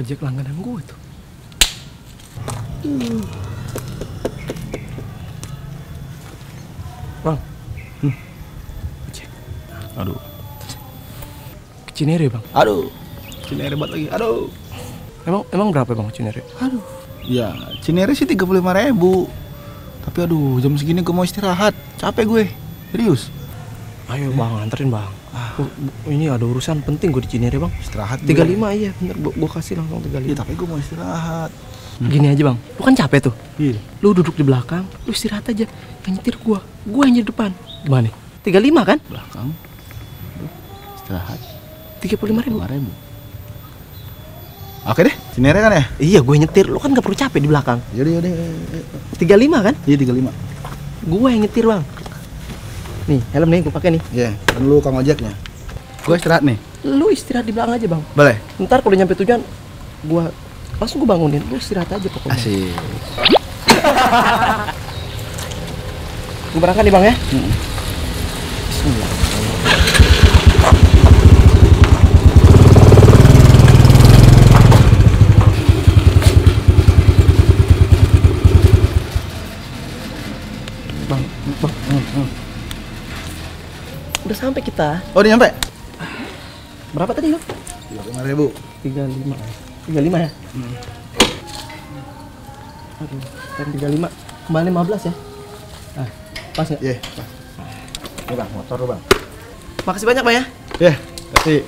ojek langganan gue tuh. Bang, ojek. Aduh. Ke Cinere bang. Aduh. Cinere banget lagi. Aduh. Emang berapa bang Cinere? Aduh. Ya, Cinere sih 35.000. Tapi aduh, jam segini gue mau istirahat. Capek gue. Serius. Ayo bang, anterin bang. Ini ada urusan penting gue di Cinere bang. Istirahat 35 iya bener, gue kasih langsung 35. Iya, tapi gue mau istirahat. Gini aja bang, lu kan capek tuh. Iya. Lu duduk di belakang, lu istirahat aja. Yang nyetir gue yang di depan. Gimana nih? 35 kan? Belakang. Aduh, istirahat 35.000. 5.000. Oke deh, Cinere kan ya? Iya gue nyetir, lu kan gak perlu capek di belakang. Yaudah. 35 kan? Iya, 35. Gue yang nyetir bang. Nih, helm nih gue pakai nih. Iya, kan lu kang ojeknya. Gue istirahat nih. Lu istirahat di belakang aja bang. Boleh? Ntar kalau nyampe tujuan, gue langsung gue bangunin. Lu istirahat aja pokoknya. Asik. Gue berangkat nih bang ya. Bismillah. Bang. Udah sampai kita. Oh, udah nyampe? Berapa tadi bang? 35.000. 35 ya? Aduh, kan 35 kembali 15 ya? Ah, pas ya? Iya, pas. Ini bang, motor lu bang. Makasih banyak bang ya? Iya, kasih.